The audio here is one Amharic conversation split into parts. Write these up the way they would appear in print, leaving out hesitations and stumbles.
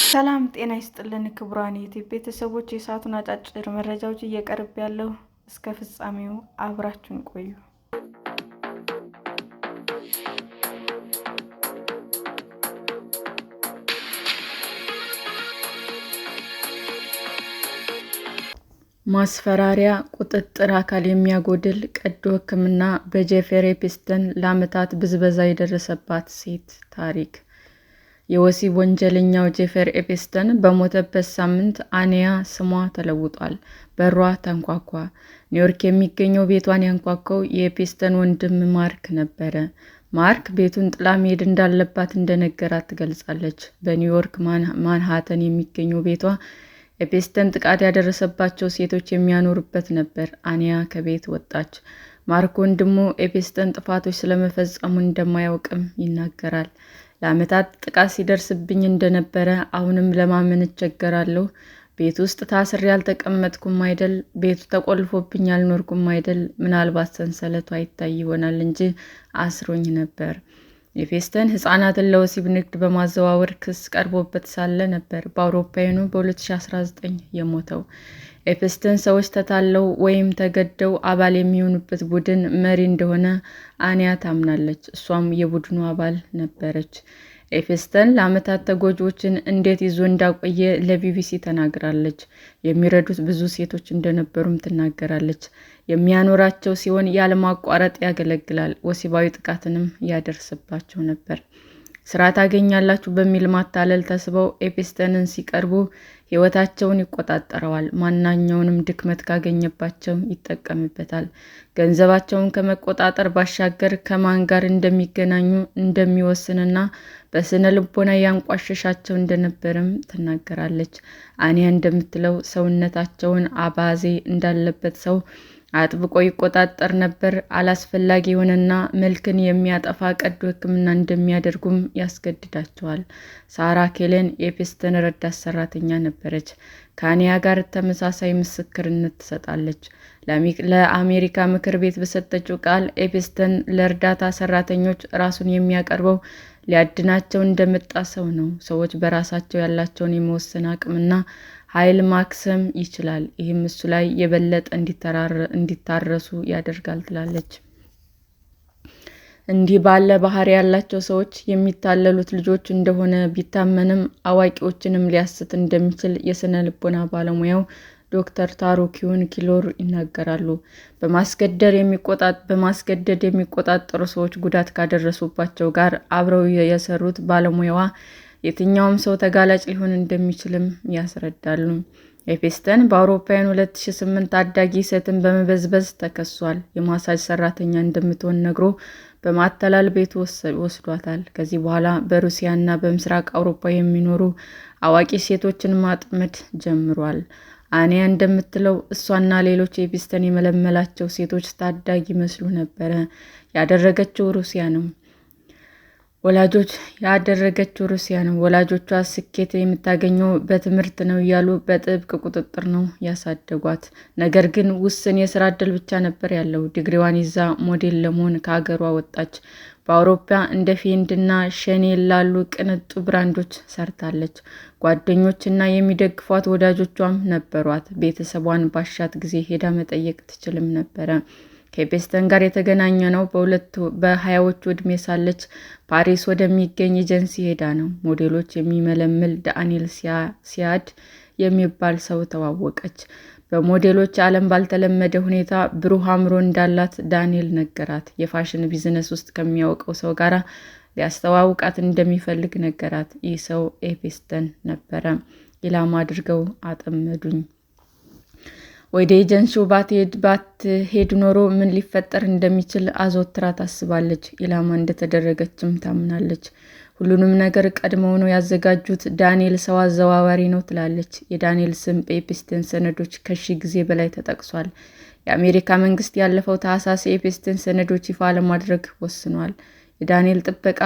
ሰላም ጤና ይስጥልን ክቡራን የዩቲዩብ ቤተሰቦች፣ የሰዓቱን አጫጭር መረጃዎች እየቀርብ ያለው እስከ ፍጻሜው አብራችሁን ቆዩ። ማስፈራሪያ፣ ቁጥጥር፣ አካል የሚያጎድል ቀዶ ሕክምና በጄፈሪ ኤፕስቲን ለዓመታት ብዝበዛ የደረሰባት ሴት ታሪክ። የወሲብ ወንጀለኛው ጄፈሪ ኤፕስቲን በሞተበት ሳምንት አኒያ ስሟ ተለውጧል። በሯ ተንኳኳ። ኒውዮርክ የሚገኘው ቤቷን ያንኳኳው የኤፕስቲን ወንድም ማርክ ነበረ። ማርክ ቤቱን ጥላ መሄድ እንዳለባት እንደነገራት ትገልጻለች። በኒውዮርክ ማንሃተን የሚገኘው ቤቷ ኤፕስቲን ጥቃት ያደረሰባቸው ሴቶች የሚያኖሩበት ነበር። አኒያ ከቤት ወጣች። ማርክ ወንድሙ ኤፕስቲን ጥፋቶች ስለመፈጸሙ እንደማያውቅም ይናገራል። ለዓመታት ጥቃት ሲደርስብኝ እንደነበረ አሁንም ለማመን እቸገራለሁ። ቤት ውስጥ ታስሬ አልተቀመጥኩም አይደል? ቤቱ ተቆልፎብኝ አልኖርኩም አይደል? ምናልባት ሰንሰለቱ አይታይ ይሆናል እንጂ አስሮኝ ነበር። ኤፕስቲን ሕፃናትን ለወሲብ ንግድ በማዘዋወር ክስ ቀርቦበት ሳለ ነበር በአውሮፓውያኑ በ2019 የሞተው። ኤፕስቲን ሰዎች ተታለው ወይም ተገደው አባል የሚሆኑበት ቡድን መሪ እንደሆነ አኒያ ታምናለች። እሷም የቡድኑ አባል ነበረች። ኤፕስቲን ለዓመታት ተጎጂዎችን እንዴት ይዞ እንዳቆየ ለቢቢሲ ተናግራለች። የሚረዱት ብዙ ሴቶች እንደነበሩም ትናገራለች። የሚያኖራቸው ሲሆን ያለማቋረጥ ያገለግላል። ወሲባዊ ጥቃትንም ያደርስባቸው ነበር። ስራ ታገኛላችሁ በሚል ማታለል ተስበው ኤፕስቲንን ሲቀርቡ ሕይወታቸውን ይቆጣጠረዋል። ማንኛውንም ድክመት ካገኘባቸው ይጠቀምበታል። ገንዘባቸውን ከመቆጣጠር ባሻገር ከማን ጋር እንደሚገናኙ እንደሚወስንና በስነ ልቦና ያንቋሸሻቸው እንደነበረም ትናገራለች። አኒያ እንደምትለው ሰውነታቸውን አባዜ እንዳለበት ሰው አጥብቆ ይቆጣጠር ነበር። አላስፈላጊ የሆነና መልክን የሚያጠፋ ቀዶ ሕክምና እንደሚያደርጉም ያስገድዳቸዋል። ሳራ ኬለን የኤፕስቲን ረዳት ሰራተኛ ነበረች። ከአኒያ ጋር ተመሳሳይ ምስክርነት ትሰጣለች። ለአሜሪካ ምክር ቤት በሰጠችው ቃል ኤፕስቲን ለእርዳታ ሰራተኞች ራሱን የሚያቀርበው ሊያድናቸው እንደመጣ ሰው ነው። ሰዎች በራሳቸው ያላቸውን የመወሰን አቅምና ኃይል ማክሰም ይችላል። ይህም እሱ ላይ የበለጠ እንዲታረሱ ያደርጋል ትላለች። እንዲህ ባለ ባህሪ ያላቸው ሰዎች የሚታለሉት ልጆች እንደሆነ ቢታመንም አዋቂዎችንም ሊያስት እንደሚችል የስነ ልቦና ባለሙያው ዶክተር ታሩ ኪሎር ይናገራሉ። በማስገደድ የሚቆጣጠሩ ሰዎች ጉዳት ካደረሱባቸው ጋር አብረው የሰሩት ባለሙያዋ የትኛውም ሰው ተጋላጭ ሊሆን እንደሚችልም ያስረዳሉ። ኤፕስቲን በአውሮፓውያን 2008 ታዳጊ ሴትን በመበዝበዝ ተከሷል። የማሳጅ ሰራተኛ እንደምትሆን ነግሮ በማታለል ቤቱ ወስዷታል። ከዚህ በኋላ በሩሲያና በምስራቅ አውሮፓ የሚኖሩ አዋቂ ሴቶችን ማጥመድ ጀምሯል። አኒያ እንደምትለው እሷና ሌሎች ኤፕስቲን የመለመላቸው ሴቶች ታዳጊ ይመስሉ ነበረ። ያደረገችው ሩሲያ ነው። ወላጆቿ ስኬት የምታገኘው በትምህርት ነው እያሉ በጥብቅ ቁጥጥር ነው ያሳደጓት። ነገር ግን ውስን የስራ ዕድል ብቻ ነበር ያለው። ዲግሪዋን ይዛ ሞዴል ለመሆን ከሀገሯ ወጣች። በአውሮፓ እንደ ፌንድ እና ሸኔል ላሉ ቅንጡ ብራንዶች ሰርታለች። ጓደኞችና የሚደግፏት ወዳጆቿም ነበሯት። ቤተሰቧን ባሻት ጊዜ ሄዳ መጠየቅ ትችልም ነበረ። ከኤፕስቲን ጋር የተገናኘ ነው በ20ዎቹ ዕድሜ ሳለች ፓሪስ ወደሚገኝ ኤጀንሲ ሄዳ ነው። ሞዴሎች የሚመለምል ዳንኤል ሲያድ የሚባል ሰው ተዋወቀች። በሞዴሎች ዓለም ባልተለመደ ሁኔታ ብሩህ አእምሮ እንዳላት ዳንኤል ነገራት። የፋሽን ቢዝነስ ውስጥ ከሚያውቀው ሰው ጋር ሊያስተዋውቃት እንደሚፈልግ ነገራት። ይህ ሰው ኤፕስቲን ነበረ። ኢላማ አድርገው አጠመዱኝ። ወደ ኤጀንሲው ባትሄድ ኖሮ ምን ሊፈጠር እንደሚችል አዘውትራ ታስባለች። ኢላማ እንደተደረገችም ታምናለች። ሁሉንም ነገር ቀድመው ያዘጋጁት ዳንኤል ሰው አዘዋዋሪ ነው ትላለች። የዳንኤል ስም በኤፕስቲን ሰነዶች ከ1000 ጊዜ በላይ ተጠቅሷል። የአሜሪካ መንግስት ያለፈው ታህሳስ የኤፕስቲን ሰነዶች ይፋ ለማድረግ ወስኗል። የዳንኤል ጥበቃ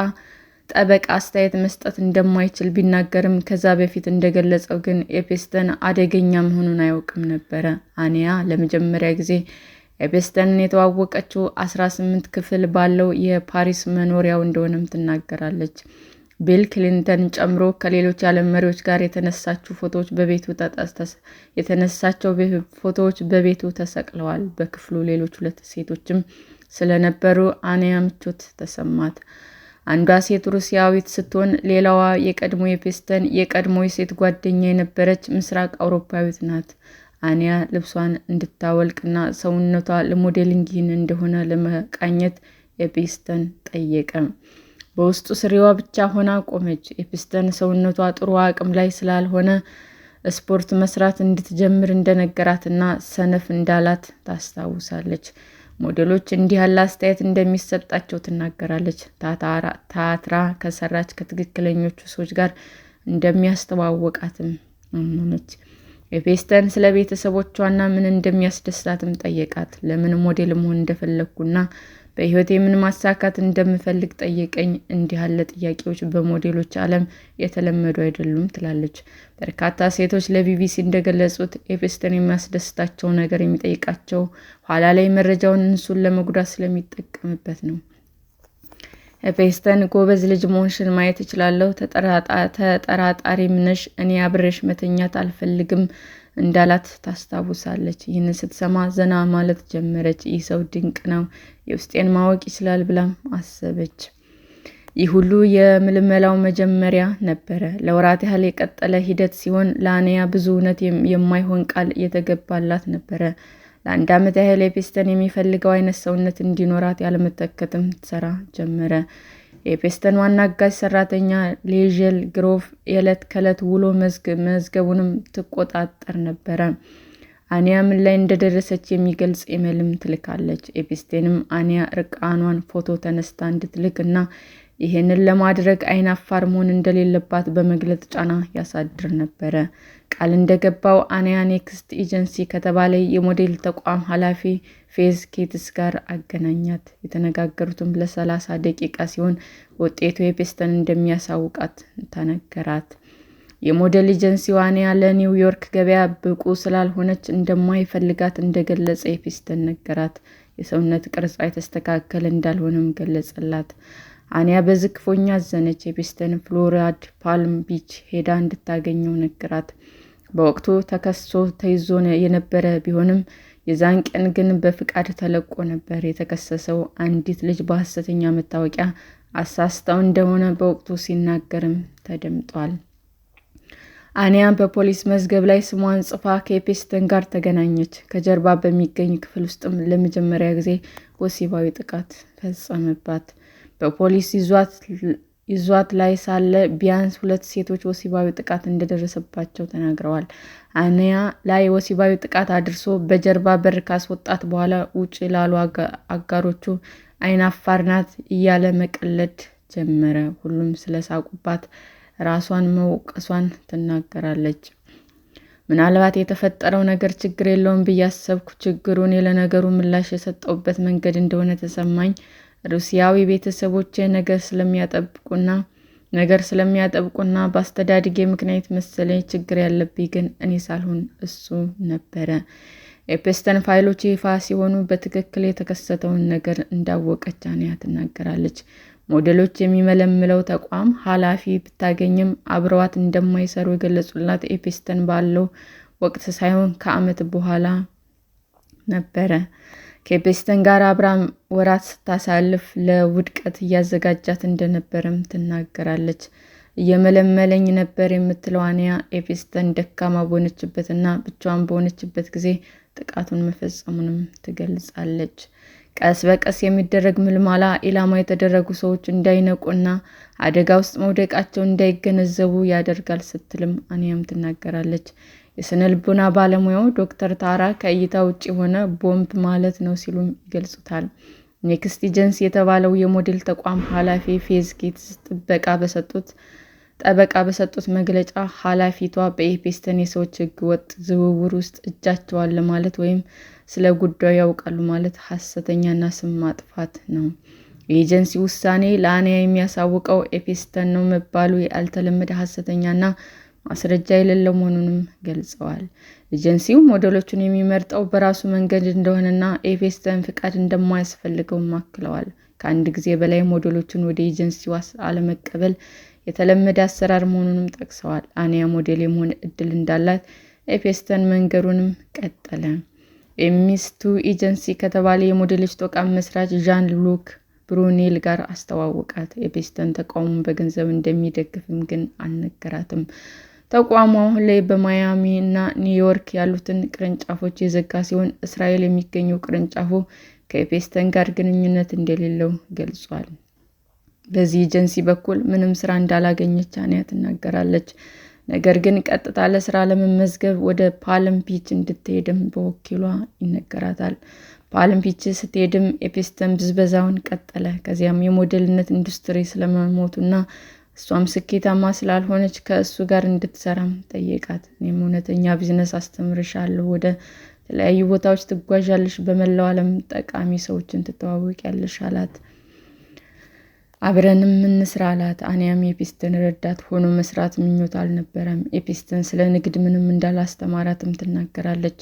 ጠበቃ አስተያየት መስጠት እንደማይችል ቢናገርም ከዛ በፊት እንደገለጸው ግን ኤፕስተን አደገኛ መሆኑን አያውቅም ነበረ። አኒያ ለመጀመሪያ ጊዜ ኤፕስተንን የተዋወቀችው 18 ክፍል ባለው የፓሪስ መኖሪያው እንደሆነም ትናገራለች። ቢል ክሊንተን ጨምሮ ከሌሎች የዓለም መሪዎች ጋር የተነሳቸው ፎቶዎች በቤቱ ተሰቅለዋል። በክፍሉ ሌሎች 2 ሴቶችም ስለነበሩ አኒያ ምቾት ተሰማት። አንዷ ሴት ሩሲያዊት ስትሆን ሌላዋ የቀድሞ ኤፕስተን የቀድሞ የሴት ጓደኛ የነበረች ምስራቅ አውሮፓዊት ናት። አኒያ ልብሷን እንድታወልቅና ሰውነቷ ለሞዴሊንግ እንደሆነ ለመቃኘት ኤፕስተን ጠየቀ። በውስጡ ስሪዋ ብቻ ሆና ቆመች። ኤፕስተን ሰውነቷ ጥሩ አቅም ላይ ስላልሆነ ስፖርት መስራት እንድትጀምር እንደነገራትና ሰነፍ እንዳላት ታስታውሳለች። ሞዴሎች እንዲህ ያለ አስተያየት እንደሚሰጣቸው ትናገራለች። ታትራ ከሰራች ከትክክለኞቹ ሰዎች ጋር እንደሚያስተዋውቃትም አመነች። ኤፕስተን ስለ ቤተሰቦቿና ምን እንደሚያስደስታትም ጠየቃት። ለምን ሞዴል መሆን እንደፈለግኩና በሕይወቴ ምን ማሳካት እንደምፈልግ ጠየቀኝ። እንዲህ ያለ ጥያቄዎች በሞዴሎች ዓለም የተለመዱ አይደሉም ትላለች። በርካታ ሴቶች ለቢቢሲ እንደገለጹት ኤፕስተን የሚያስደስታቸው ነገር የሚጠይቃቸው ኋላ ላይ መረጃውን እነሱን ለመጉዳት ስለሚጠቀምበት ነው። ኤፕስተን ጎበዝ ልጅ መሆንሽን ማየት እችላለሁ፣ ተጠራጣሪም ነሽ፣ እኔ አብሬሽ መተኛት አልፈልግም እንዳላት ታስታውሳለች። ይህን ስትሰማ ዘና ማለት ጀመረች። ይህ ሰው ድንቅ ነው፣ የውስጤን ማወቅ ይችላል ብላም አሰበች። ይህ ሁሉ የምልመላው መጀመሪያ ነበረ። ለወራት ያህል የቀጠለ ሂደት ሲሆን ለአኒያ ብዙ እውነት የማይሆን ቃል የተገባላት ነበረ። ለ1 ዓመት ያህል ኤፕስተን የሚፈልገው አይነት ሰውነት እንዲኖራት ያለመታከትም ትሰራ ጀመረ። የኤፕስተን ዋና አጋዥ ሰራተኛ ሌዥል ግሮቭ የዕለት ከዕለት ውሎ መዝገቡንም ትቆጣጠር ነበረ። አኒያ ምን ላይ እንደደረሰች የሚገልጽ ኢሜልም ትልካለች። ኤፕስተንም አኒያ እርቃኗን ፎቶ ተነስታ እንድትልክ እና ይህንን ለማድረግ አይናፋር መሆን እንደሌለባት በመግለጽ ጫና ያሳድር ነበረ። ቃል እንደገባው አኒያ ኔክስት ኤጀንሲ ከተባለ የሞዴል ተቋም ኃላፊ ፌዝ ኬትስ ጋር አገናኛት። የተነጋገሩትም ለ30 ደቂቃ ሲሆን ውጤቱ ኤፕስተን እንደሚያሳውቃት ተነገራት። የሞዴል ኤጀንሲው አኒያ ለኒውዮርክ ገበያ ብቁ ስላልሆነች እንደማይፈልጋት እንደገለጸ ኤፕስተን ነገራት። የሰውነት ቅርጿ የተስተካከለ እንዳልሆነም ገለጸላት። አኒያ በዚህ ክፉኛ አዘነች። ኤፕስተን ፍሎሪዳ ፓልም ቢች ሄዳ እንድታገኘው ነገራት። በወቅቱ ተከሶ ተይዞ የነበረ ቢሆንም የዛን ቀን ግን በፍቃድ ተለቆ ነበር። የተከሰሰው አንዲት ልጅ በሐሰተኛ መታወቂያ አሳስታው እንደሆነ በወቅቱ ሲናገርም ተደምጧል። አኒያ በፖሊስ መዝገብ ላይ ስሟን ጽፋ ከኤፕስተን ጋር ተገናኘች። ከጀርባ በሚገኝ ክፍል ውስጥም ለመጀመሪያ ጊዜ ወሲባዊ ጥቃት ፈጸመባት። በፖሊስ ይዟት ላይ ሳለ ቢያንስ 2 ሴቶች ወሲባዊ ጥቃት እንደደረሰባቸው ተናግረዋል። አኒያ ላይ ወሲባዊ ጥቃት አድርሶ በጀርባ በር ካስወጣት በኋላ ውጭ ላሉ አጋሮቹ አይናፋር ናት እያለ መቀለድ ጀመረ። ሁሉም ስለሳቁባት ራሷን መውቀሷን ትናገራለች። ምናልባት የተፈጠረው ነገር ችግር የለውም ብዬ አሰብኩ። ችግሩ እኔ ለነገሩ ምላሽ የሰጠሁበት መንገድ እንደሆነ ተሰማኝ። ሩሲያዊ ቤተሰቦቼ ነገር ስለሚያጠብቁና በአስተዳደጌ ምክንያት መሰለኝ ችግር ያለብኝ ግን እኔ ሳልሆን እሱ ነበረ። ኤፕስተን ፋይሎች ይፋ ሲሆኑ በትክክል የተከሰተውን ነገር እንዳወቀች አኒያ ትናገራለች። ሞዴሎች የሚመለምለው ተቋም ኃላፊ ብታገኝም አብረዋት እንደማይሰሩ የገለጹላት ኤፕስተን ባለው ወቅት ሳይሆን ከዓመት በኋላ ነበረ። ከኤፕስተን ጋር አብራ ወራት ስታሳልፍ ለውድቀት እያዘጋጃት እንደነበረም ትናገራለች። እየመለመለኝ ነበር የምትለው አኒያ ኤፕስተን ደካማ በሆነችበትና ብቻዋን በሆነችበት ጊዜ ጥቃቱን መፈጸሙንም ትገልጻለች። ቀስ በቀስ የሚደረግ ምልመላ ኢላማ የተደረጉ ሰዎች እንዳይነቁና አደጋ ውስጥ መውደቃቸው እንዳይገነዘቡ ያደርጋል ስትልም አኒያም ትናገራለች። የስነ ልቦና ባለሙያው ዶክተር ታራ ከእይታ ውጭ የሆነ ቦምብ ማለት ነው ሲሉም ይገልጹታል። ኔክስት ኤጀንሲ የተባለው የሞዴል ተቋም ኃላፊ ፌዝ ኬትስ ጠበቃ በሰጡት መግለጫ ኃላፊቷ በኤፕስተን የሰዎች ሕገወጥ ዝውውር ውስጥ እጃቸው አለ ማለት ወይም ስለ ጉዳዩ ያውቃሉ ማለት ሐሰተኛና ስም ማጥፋት ነው። የኤጀንሲ ውሳኔ ለአንያ የሚያሳውቀው ኤፒስተን ነው መባሉ ያልተለመደ ሐሰተኛና ማስረጃ የሌለው መሆኑንም ገልጸዋል። ኤጀንሲው ሞዴሎቹን የሚመርጠው በራሱ መንገድ እንደሆነና ኤፒስተን ፍቃድ እንደማያስፈልገውም አክለዋል። ከአንድ ጊዜ በላይ ሞዴሎችን ወደ ኤጀንሲው አለመቀበል የተለመደ አሰራር መሆኑንም ጠቅሰዋል። አንያ ሞዴል የመሆን እድል እንዳላት ኤፒስተን መንገሩንም ቀጠለ። ኤሚስ2 ኤጀንሲ ከተባለ የሞዴሎች ተቋም መስራች ዣን ሉክ ብሩኔል ጋር አስተዋወቃት። ኤፒስተን ተቋሙን በገንዘብ እንደሚደግፍም ግን አልነገራትም። ተቋሙ አሁን ላይ በማያሚ እና ኒውዮርክ ያሉትን ቅርንጫፎች የዘጋ ሲሆን እስራኤል የሚገኘው ቅርንጫፉ ከኤፒስተን ጋር ግንኙነት እንደሌለው ገልጿል። በዚህ ኤጀንሲ በኩል ምንም ስራ እንዳላገኘች አንያ ትናገራለች። ነገር ግን ቀጥታ ለስራ ለመመዝገብ ወደ ፓልም ቢች እንድትሄድም በወኪሏ ይነገራታል። ፓልም ቢች ስትሄድም ኤፒስተን ብዝበዛውን ቀጠለ። ከዚያም የሞዴልነት ኢንዱስትሪ ስለመሞቱና እሷም ስኬታማ ስላልሆነች ከእሱ ጋር እንድትሰራም ጠየቃት። እኔም እውነተኛ ቢዝነስ አስተምርሻለሁ፣ ወደ ተለያዩ ቦታዎች ትጓዣለሽ፣ በመላው ዓለም ጠቃሚ ሰዎችን ትተዋወቂያለሽ አላት። አብረንም እንስራ አላት። አንያም ኤፒስተን ረዳት ሆኖ መስራት ምኞት አልነበረም። ኤፒስተን ስለ ንግድ ምንም እንዳላስተማራትም ትናገራለች።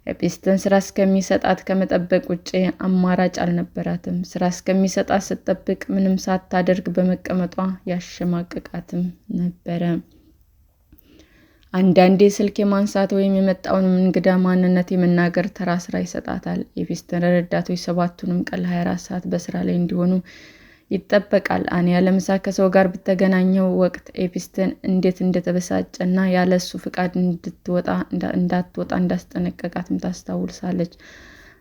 ኤፒስተን ስራ እስከሚሰጣት ከመጠበቅ ውጭ አማራጭ አልነበራትም። ስራ እስከሚሰጣት ስትጠብቅ ምንም ሳታደርግ በመቀመጧ ያሸማቅቃትም ነበረ። አንዳንዴ ስልክ የማንሳት ወይም የመጣውን እንግዳ ማንነት የመናገር ተራ ስራ ይሰጣታል። ኤፒስተን ረዳቶች 7ቱንም ቀን 24 ሰዓት በስራ ላይ እንዲሆኑ ይጠበቃል። አንያ ለምሳ ከሰው ጋር በተገናኘው ወቅት ኤፒስተን እንዴት እንደተበሳጨና ያለ እሱ ፍቃድ እንዳትወጣ እንዳስጠነቀቃትም ታስታውሳለች።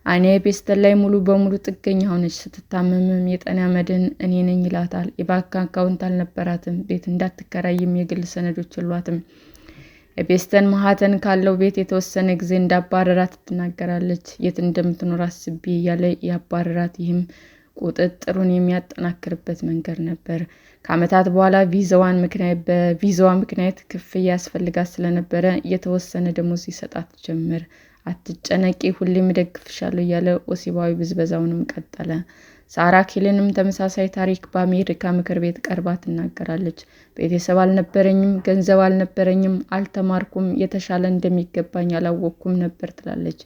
አንያ ኤፒስተን ላይ ሙሉ በሙሉ ጥገኛ ሆነች። ስትታመምም የጤና መድህን እኔ ነኝ ይላታል። የባንክ አካውንት አልነበራትም። ቤት እንዳትከራይም የግል ሰነዶች የሏትም። ኤፒስተን ማህተን ካለው ቤት የተወሰነ ጊዜ እንዳባረራት ትናገራለች። የት እንደምትኖር አስቢ እያለ ያባረራት፣ ይህም ቁጥጥሩን የሚያጠናክርበት መንገድ ነበር። ከዓመታት በኋላ በቪዛዋ ምክንያት ክፍያ ያስፈልጋት ስለነበረ የተወሰነ ደሞዝ ይሰጣት ጀመር። አትጨነቂ፣ ሁሌም እደግፍሻለሁ እያለ ወሲባዊ ብዝበዛውንም ቀጠለ። ሳራ ኬለንም ተመሳሳይ ታሪክ በአሜሪካ ምክር ቤት ቀርባ ትናገራለች። ቤተሰብ አልነበረኝም፣ ገንዘብ አልነበረኝም፣ አልተማርኩም፣ የተሻለ እንደሚገባኝ አላወቅኩም ነበር ትላለች።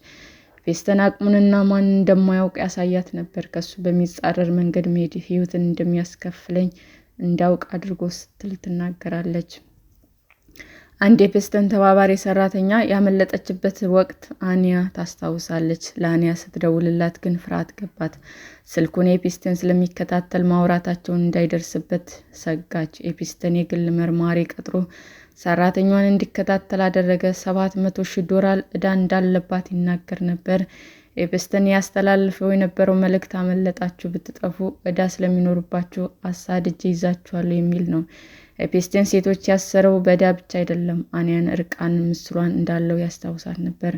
ኤፒስተን አቅሙንና ማን እንደማያውቅ ያሳያት ነበር። ከሱ በሚጻረር መንገድ መሄድ ህይወትን እንደሚያስከፍለኝ እንዳውቅ አድርጎ ስትል ትናገራለች። አንድ ኤፒስተን ተባባሪ ሰራተኛ ያመለጠችበት ወቅት አንያ ታስታውሳለች። ለአንያ ስትደውልላት ግን ፍርሃት ገባት። ስልኩን ኤፒስተን ስለሚከታተል ማውራታቸውን እንዳይደርስበት ሰጋች። ኤፒስተን የግል መርማሪ ቀጥሮ ሰራተኛዋን እንዲከታተል አደረገ። $700,000 ዕዳ እንዳለባት ይናገር ነበር። ኤፒስተን ያስተላልፈው የነበረው መልእክት አመለጣችሁ፣ ብትጠፉ ዕዳ ስለሚኖርባችሁ አሳድጄ ይዛችኋለሁ የሚል ነው። ኤፒስተን ሴቶች ያሰረው በዕዳ ብቻ አይደለም፣ አንያን እርቃን ምስሏን እንዳለው ያስታውሳት ነበር።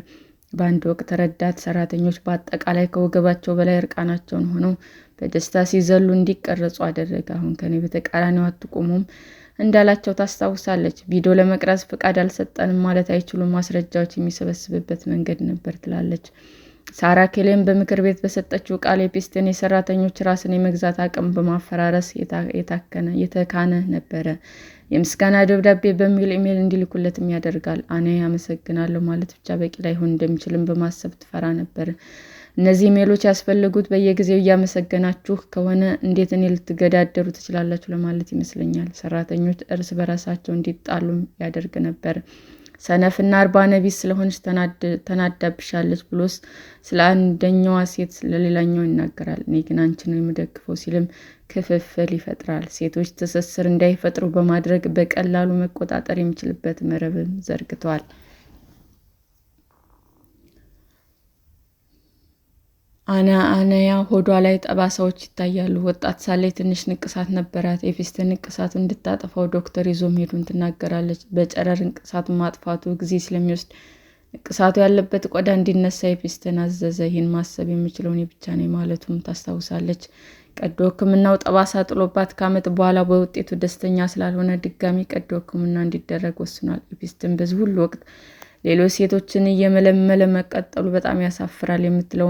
በአንድ ወቅት ረዳት ሰራተኞች በአጠቃላይ ከወገባቸው በላይ እርቃናቸውን ሆነው በደስታ ሲዘሉ እንዲቀረጹ አደረገ። አሁን ከኔ በተቃራኒው አትቆሙም እንዳላቸው ታስታውሳለች። ቪዲዮ ለመቅረጽ ፍቃድ አልሰጠንም ማለት አይችሉም፣ ማስረጃዎች የሚሰበስብበት መንገድ ነበር ትላለች። ሳራ ኬለን በምክር ቤት በሰጠችው ቃል ኤፒስተን የሰራተኞች ራስን የመግዛት አቅም በማፈራረስ የተካነ ነበረ። የምስጋና ደብዳቤ በሚል ኢሜል እንዲልኩለትም ያደርጋል። አንያ አመሰግናለሁ ማለት ብቻ በቂ ላይሆን እንደሚችልም በማሰብ ትፈራ ነበር። እነዚህ ኢሜሎች ያስፈልጉት በየጊዜው እያመሰገናችሁ ከሆነ እንዴት እኔ ልትገዳደሩ ትችላላችሁ ለማለት ይመስለኛል። ሰራተኞች እርስ በራሳቸው እንዲጣሉም ያደርግ ነበር። ሰነፍና አርባነ ቢስ ስለሆነች ተናዳብሻለች ብሎስ ስለ አንደኛዋ ሴት ለሌላኛው ይናገራል። እኔ ግን አንቺን ነው የምደግፈው ሲልም ክፍፍል ይፈጥራል። ሴቶች ትስስር እንዳይፈጥሩ በማድረግ በቀላሉ መቆጣጠር የሚችልበት መረብም ዘርግቷል። አንያ ሆዷ ላይ ጠባሳዎች ይታያሉ። ወጣት ሳለች ትንሽ ንቅሳት ነበራት። ኤፒስተን ንቅሳቱን እንድታጠፋው ዶክተር ይዞ መሄዱን ትናገራለች። በጨረር ንቅሳቱን ማጥፋቱ ጊዜ ስለሚወስድ ንቅሳቱ ያለበት ቆዳ እንዲነሳ ኤፒስተን አዘዘ። ይህን ማሰብ የምችለው እኔ ብቻ ነኝ ማለቱም ታስታውሳለች። ቀዶ ሕክምናው ጠባሳ ጥሎባት ከዓመት በኋላ በውጤቱ ደስተኛ ስላልሆነ ድጋሚ ቀዶ ሕክምና እንዲደረግ ወስኗል። ኤፒስተን በዚህ ሁሉ ወቅት ሌሎች ሴቶችን እየመለመለ መቀጠሉ በጣም ያሳፍራል የምትለው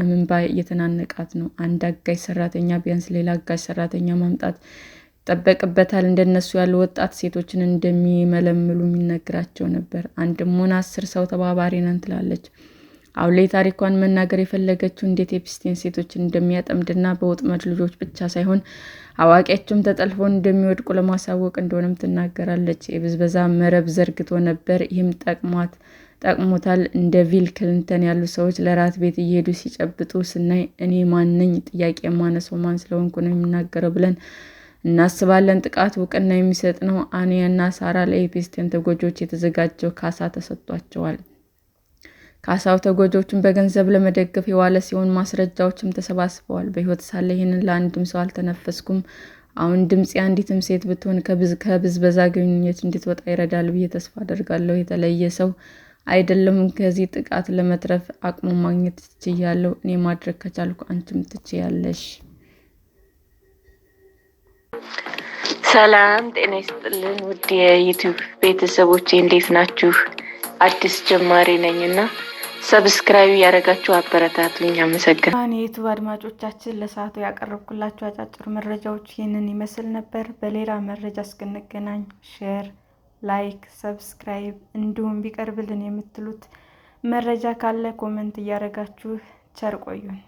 እንባ እየተናነቃት ነው። አንድ አጋዥ ሰራተኛ ቢያንስ ሌላ አጋዥ ሰራተኛ ማምጣት ይጠበቅበታል። እንደነሱ ያሉ ወጣት ሴቶችን እንደሚመለምሉ የሚነግራቸው ነበር። አንድም ሆነ 10 ሰው ተባባሪ ነን ትላለች። አሁን ላይ ታሪኳን መናገር የፈለገችው እንዴት ኤፕስቲን ሴቶችን እንደሚያጠምድና በወጥመድ ልጆች ብቻ ሳይሆን አዋቂዎችም ተጠልፈው እንደሚወድቁ ለማሳወቅ እንደሆነም ትናገራለች። የብዝበዛ መረብ ዘርግቶ ነበር። ይህም ጠቅሞታል። እንደ ቢል ክሊንተን ያሉ ሰዎች ለራት ቤት እየሄዱ ሲጨብጡ ስናይ እኔ ማን ነኝ? ጥያቄ የማነሳው ማን ስለሆንኩ ነው የሚናገረው ብለን እናስባለን። ጥቃቱ እውቅና የሚሰጥ ነው። አኒያ እና ሳራ ለኤፕስቲን ተጎጂዎች የተዘጋጀው ካሳ ተሰጥቷቸዋል። ካሳው ተጎጂዎቹን በገንዘብ ለመደገፍ የዋለ ሲሆን ማስረጃዎችም ተሰባስበዋል። በሕይወት ሳለ ይህንን ለአንድም ሰው አልተነፈስኩም። አሁን ድምፄ አንዲትም ሴት ብትሆን ከብዝበዛ ግንኙነት እንድትወጣ ይረዳል ብዬ ተስፋ አደርጋለሁ። የተለየ ሰው አይደለሁም። ከዚህ ጥቃት ለመትረፍ አቅሙ ማግኘት ትችያለሁ። እኔ ማድረግ ከቻልኩ አንቺም ትችያለሽ። ሰላም ጤና ይስጥልን ውድ የዩቲዩብ ቤተሰቦቼ እንዴት ናችሁ? አዲስ ጀማሪ ነኝና ሰብስክራይብ ያደረጋችሁ አበረታቱኝ። አመሰግናለሁ። የዩቲዩብ አድማጮቻችን ለሰዓቱ ያቀረብኩላችሁ አጫጭር መረጃዎች ይህንን ይመስል ነበር። በሌላ መረጃ እስክንገናኝ ሼር፣ ላይክ፣ ሰብስክራይብ እንዲሁም ቢቀርብልን የምትሉት መረጃ ካለ ኮሜንት እያደረጋችሁ ቸር ቆዩን።